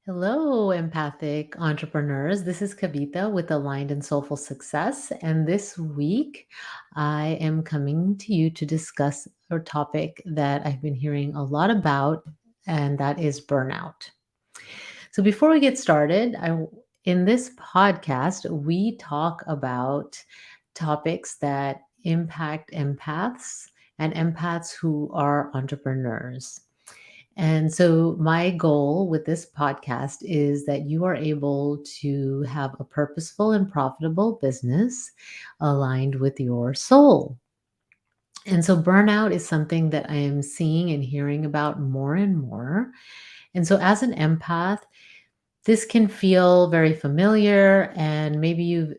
Hello, empathic entrepreneurs. This is Kavita with Aligned and Soulful Success. And this week, I am coming to you to discuss a topic that I've been hearing a lot about, and that is burnout. So, before we get started, in this podcast, we talk about topics that impact empaths and empaths who are entrepreneurs. And so, my goal with this podcast is that you are able to have a purposeful and profitable business aligned with your soul. And so, burnout is something that I am seeing and hearing about more and more. And so, as an empath, this can feel very familiar, and maybe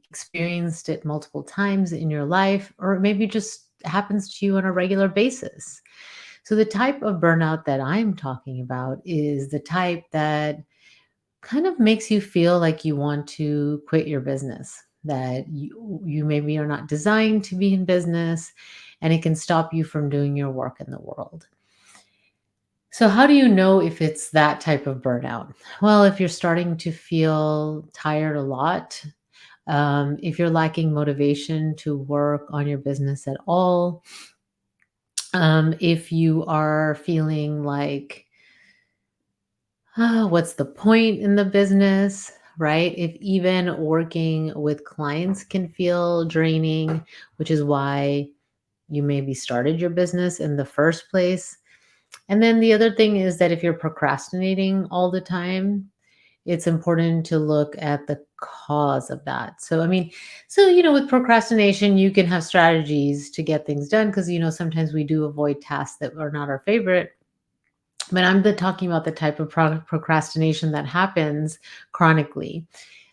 experienced it multiple times in your life, or maybe just happens to you on a regular basis. So, the type of burnout that I'm talking about is the type that kind of makes you feel like you want to quit your business, that you maybe are not designed to be in business, and it can stop you from doing your work in the world. So, how do you know if it's that type of burnout? Well, if you're starting to feel tired a lot, if you're lacking motivation to work on your business at all, if you are feeling like, what's the point in the business, right? If even working with clients can feel draining, which is why you maybe started your business in the first place. And then the other thing is that if you're procrastinating all the time, it's important to look at the cause of that. With procrastination, you can have strategies to get things done because, sometimes we do avoid tasks that are not our favorite. But talking about the type of procrastination that happens chronically,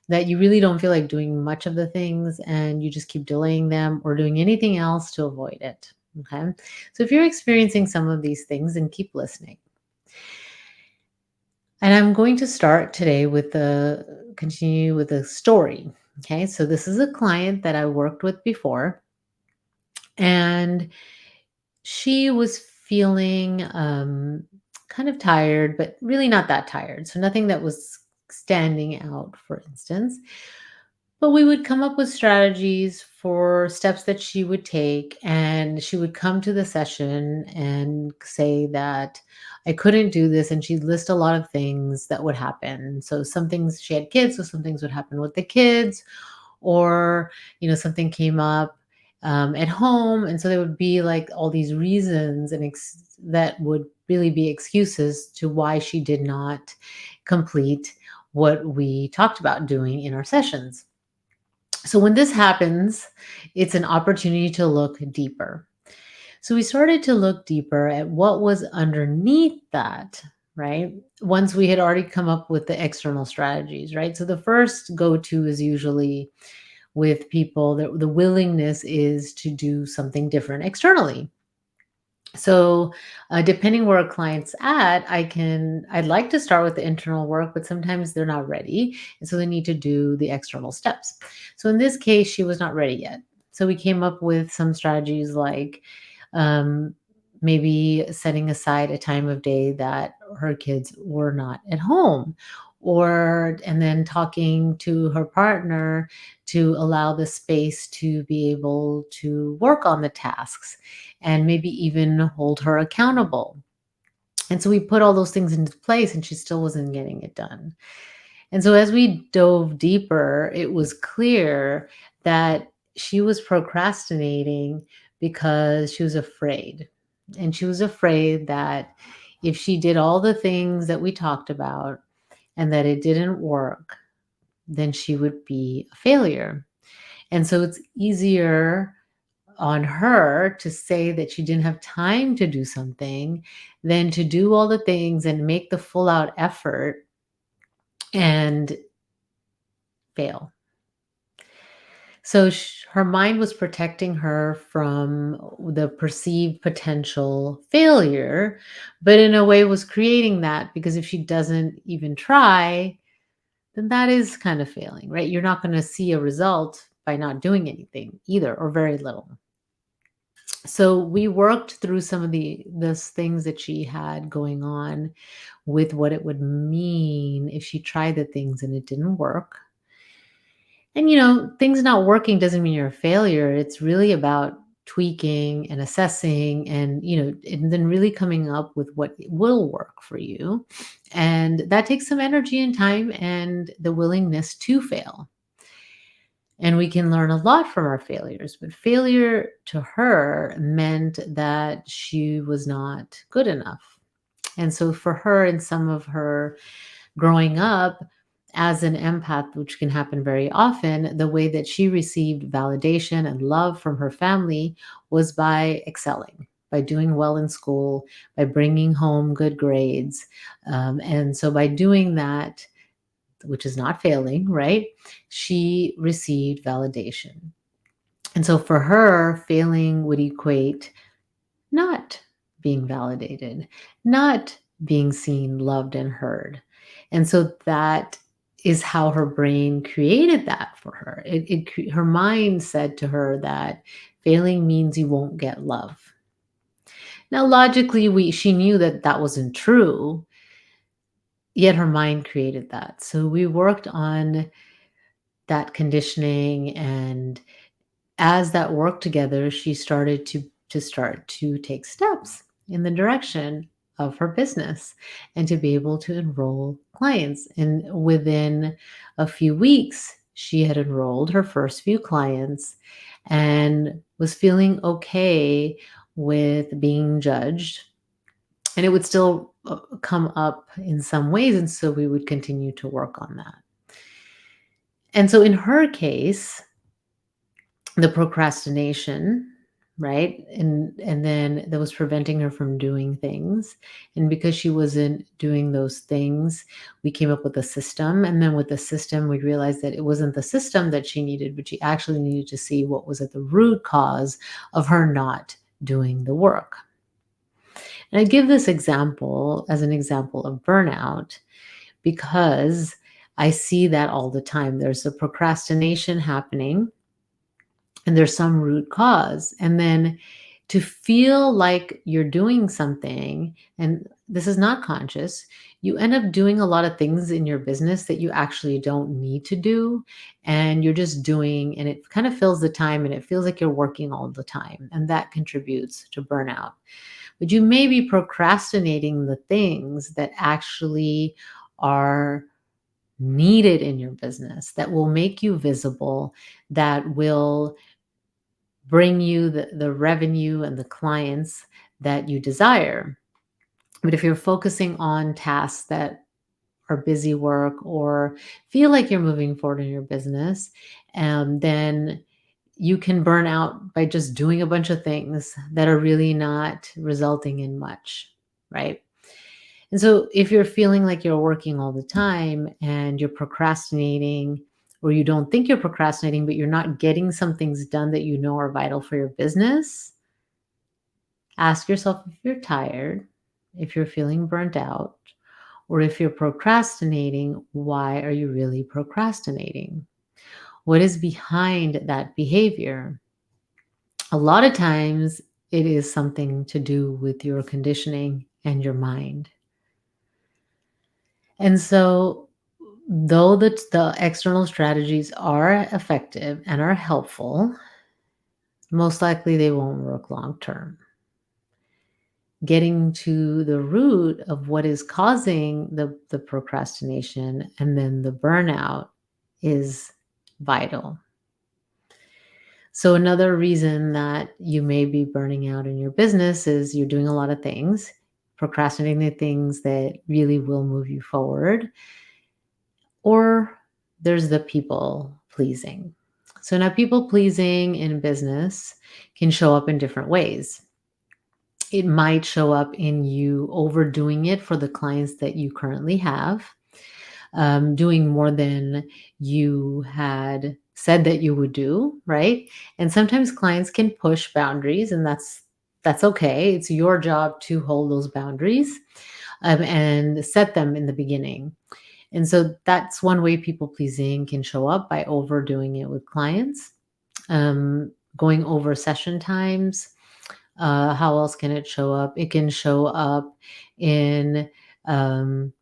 that you really don't feel like doing much of the things and you just keep delaying them or doing anything else to avoid it. Okay. So if you're experiencing some of these things, then keep listening. And I'm going to start today with continue with a story. Okay. So this is a client that I worked with before, and she was feeling kind of tired, but really not that tired. So nothing that was standing out, for instance. But we would come up with strategies for steps that she would take, and she would come to the session and say that I couldn't do this. And she'd list a lot of things that would happen. So, some things she had kids, so some things would happen with the kids, or, something came up at home. And so, there would be like all these reasons that would really be excuses to why she did not complete what we talked about doing in our sessions. So when this happens, it's an opportunity to look deeper. So we started to look deeper at what was underneath that, right? Once we had already come up with the external strategies, right? So the first go to is usually with people that the willingness is to do something different externally. So, depending where a client's at, I'd like to start with the internal work, but sometimes they're not ready. And so they need to do the external steps. So in this case, she was not ready yet. So we came up with some strategies like um, maybe setting aside a time of day that her kids were not at home. And then talking to her partner to allow the space to be able to work on the tasks and maybe even hold her accountable. And so we put all those things into place, and she still wasn't getting it done. And so as we dove deeper, it was clear that she was procrastinating because she was afraid. And she was afraid that if she did all the things that we talked about and that it didn't work, then she would be a failure. And so it's easier on her to say that she didn't have time to do something than to do all the things and make the full out effort and fail. So her mind was protecting her from the perceived potential failure, but in a way was creating that because if she doesn't even try, then that is kind of failing, right? You're not going to see a result by not doing anything either, or very little. So we worked through some of those things that she had going on with what it would mean if she tried the things and it didn't work. And, things not working doesn't mean you're a failure. It's really about tweaking and assessing and then really coming up with what will work for you. And that takes some energy and time and the willingness to fail. And we can learn a lot from our failures, but failure to her meant that she was not good enough. And so for her, in some of her growing up as an empath, which can happen very often, the way that she received validation and love from her family was by excelling, by doing well in school, by bringing home good grades. And so by doing that, which is not failing, right? She received validation. And so for her, failing would equate not being validated, not being seen, loved, and heard. And so that is how her brain created that for her. Her mind said to her that failing means you won't get love. Now, logically, she knew that that wasn't true, yet her mind created that. So we worked on that conditioning, and as that worked together, she started to take steps in the direction of her business and to be able to enroll clients. And within a few weeks, she had enrolled her first few clients and was feeling okay with being judged. And it would still come up in some ways. And so we would continue to work on that. And so in her case, the procrastination, right? And then that was preventing her from doing things. And because she wasn't doing those things, we came up with a system. And then with the system, we realized that it wasn't the system that she needed, but she actually needed to see what was at the root cause of her not doing the work. And I give this example as an example of burnout because I see that all the time. There's a procrastination happening and there's some root cause. And then to feel like you're doing something, and this is not conscious, you end up doing a lot of things in your business that you actually don't need to do. And you're just doing, and it kind of fills the time and it feels like you're working all the time. And that contributes to burnout. But you may be procrastinating the things that actually are needed in your business, that will make you visible, that will bring you the revenue and the clients that you desire. But if you're focusing on tasks that are busy work or feel like you're moving forward in your business, then you can burn out by just doing a bunch of things that are really not resulting in much, right? And so if you're feeling like you're working all the time and you're procrastinating, or you don't think you're procrastinating, but you're not getting some things done that you know are vital for your business, ask yourself if you're tired, if you're feeling burnt out, or if you're procrastinating, why are you really procrastinating? What is behind that behavior? A lot of times it is something to do with your conditioning and your mind. And so, though the external strategies are effective and are helpful, most likely they won't work long term. Getting to the root of what is causing the procrastination and then the burnout is vital. So, another reason that you may be burning out in your business is you're doing a lot of things, procrastinating the things that really will move you forward, or there's the people pleasing. So now people pleasing in business can show up in different ways. It might show up in you overdoing it for the clients that you currently have, doing more than you had said that you would do, right? And sometimes clients can push boundaries, and that's okay. It's your job to hold those boundaries and set them in the beginning. And so that's one way people pleasing can show up, by overdoing it with clients, going over session times, How else can it show up? It can show up in um,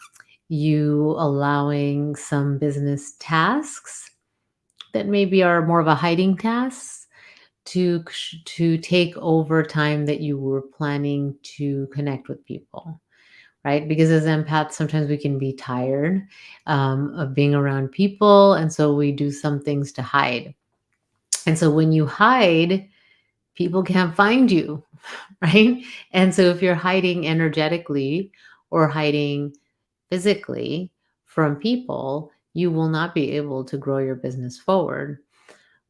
you allowing some business tasks that maybe are more of a hiding tasks to take over time that you were planning to connect with people, right? Because as empaths, sometimes we can be tired of being around people, and so we do some things to hide. And so when you hide, people can't find you, right? And so if you're hiding energetically or hiding physically from people, you will not be able to grow your business forward.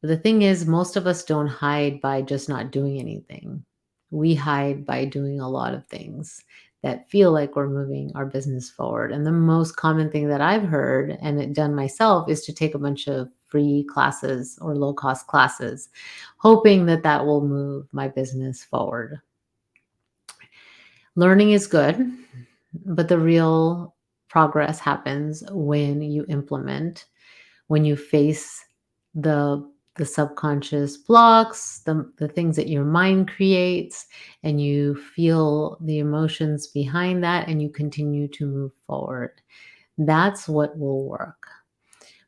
But the thing is, most of us don't hide by just not doing anything. We hide by doing a lot of things that feel like we're moving our business forward. And the most common thing that I've heard and it done myself is to take a bunch of free classes or low cost classes, hoping that that will move my business forward. Learning is good, but the real progress happens when you implement, when you face the the subconscious blocks, the things that your mind creates, and you feel the emotions behind that and you continue to move forward. That's what will work.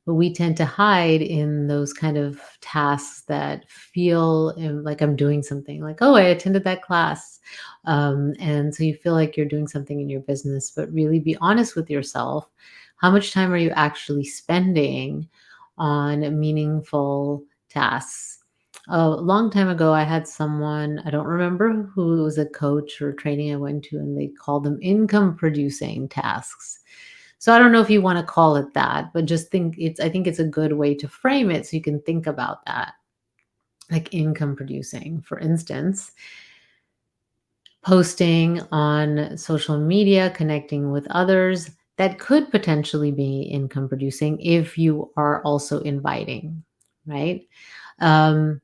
But we tend to hide in those kind of tasks that feel like I'm doing something, like, oh, I attended that class. And so you feel like you're doing something in your business, but really be honest with yourself. How much time are you actually spending on meaningful tasks? A long time ago, I had someone, I don't remember who, it was a coach or training I went to, and they called them income producing tasks. So I don't know if you want to call it that, but just think I think it's a good way to frame it so you can think about that. Like income producing, for instance, posting on social media, connecting with others, that could potentially be income producing if you are also inviting, right? Um,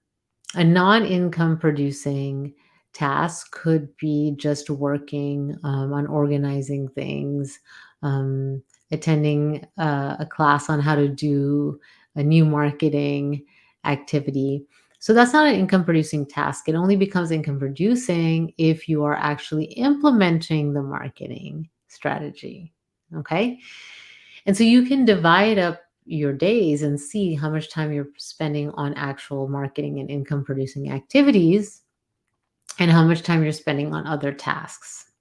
a non-income producing task could be just working on organizing things, um, attending a class on how to do a new marketing activity. So that's not an income producing task. It only becomes income producing if you are actually implementing the marketing strategy. Okay. And so you can divide up your days and see how much time you're spending on actual marketing and income producing activities and how much time you're spending on other tasks.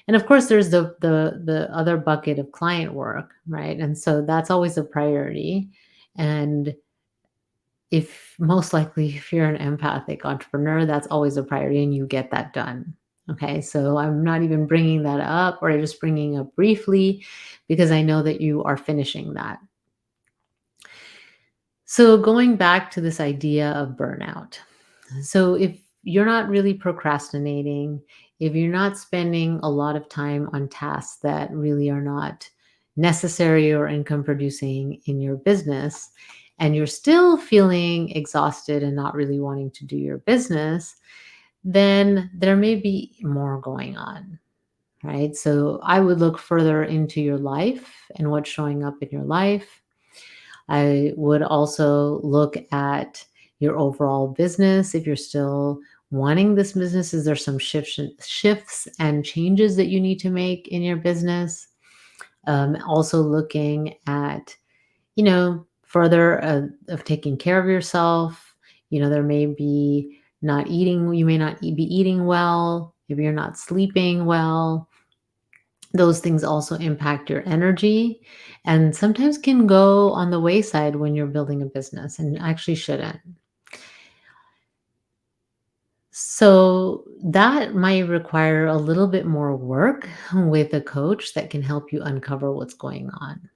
And of course there's the other bucket of client work, right? And so that's always a priority. And if most likely if you're an empathic entrepreneur, that's always a priority and you get that done. Okay, so I'm not even bringing that up, or just bringing up briefly because I know that you are finishing that. So, going back to this idea of burnout. So, if you're not really procrastinating, if you're not spending a lot of time on tasks that really are not necessary or income producing in your business, and you're still feeling exhausted and not really wanting to do your business, then there may be more going on, right? So, I would look further into your life and what's showing up in your life. I would also look at your overall business. If you're still wanting this business, is there some shifts and changes that you need to make in your business? Also looking at, further of taking care of yourself. There may be not eating, you may not be eating well, if you're not sleeping well. Those things also impact your energy and sometimes can go on the wayside when you're building a business and actually shouldn't. So that might require a little bit more work with a coach that can help you uncover what's going on.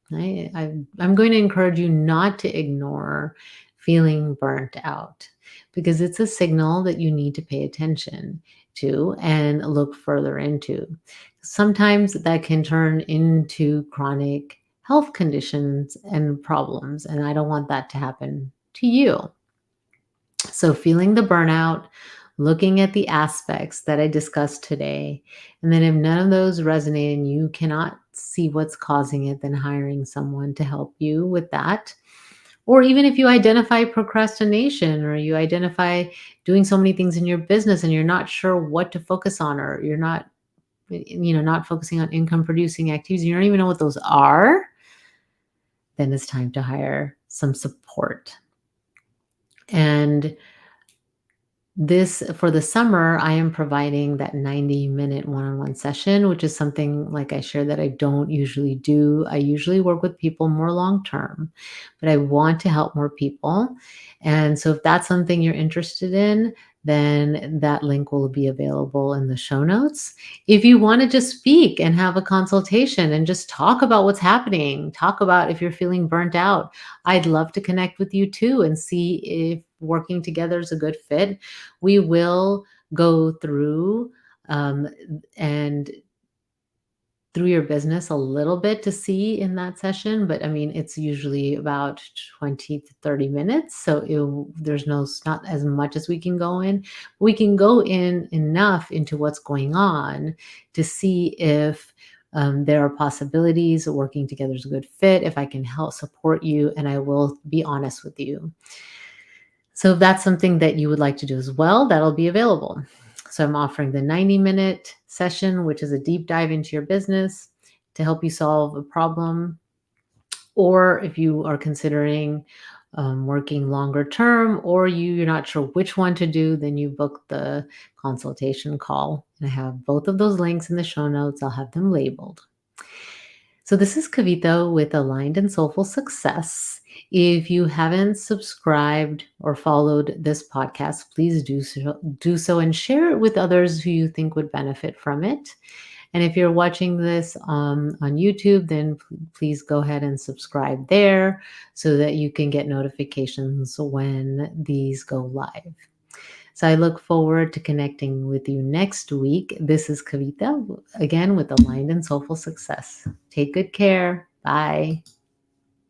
I'm going to encourage you not to ignore feeling burnt out because it's a signal that you need to pay attention to and look further into. Sometimes that can turn into chronic health conditions and problems, and I don't want that to happen to you. So, feeling the burnout, looking at the aspects that I discussed today, and then if none of those resonate and you cannot see what's causing it, then hiring someone to help you with that, Or even if you identify procrastination, or you identify doing so many things in your business and you're not sure what to focus on, or you're not, not focusing on income producing activities, you don't even know what those are, then it's time to hire some support. And this for the summer, I am providing that 90-minute one-on-one session, which is something like I shared that I don't usually do. I usually work with people more long term, but I want to help more people. And so if that's something you're interested in, then that link will be available in the show notes. If you want to just speak and have a consultation and just talk about what's happening, talk about if you're feeling burnt out, I'd love to connect with you too and see if working together is a good fit. We will go through um, and through your business a little bit to see in that session, but I mean, it's usually about 20 to 30 minutes. So there's not as much as we can go in. We can go in enough into what's going on to see if there are possibilities. Working together is a good fit, if I can help support you, and I will be honest with you. So if that's something that you would like to do as well, that'll be available. So I'm offering the 90-minute session, which is a deep dive into your business to help you solve a problem. Or if you are considering working longer term, or you're not sure which one to do, then you book the consultation call. And I have both of those links in the show notes. I'll have them labeled. So this is Kavita with Aligned and Soulful Success. If you haven't subscribed or followed this podcast, please do so and share it with others who you think would benefit from it. And if you're watching this on YouTube, then please go ahead and subscribe there so that you can get notifications when these go live. So I look forward to connecting with you next week. This is Kavita again with Aligned and Soulful Success. Take good care. Bye.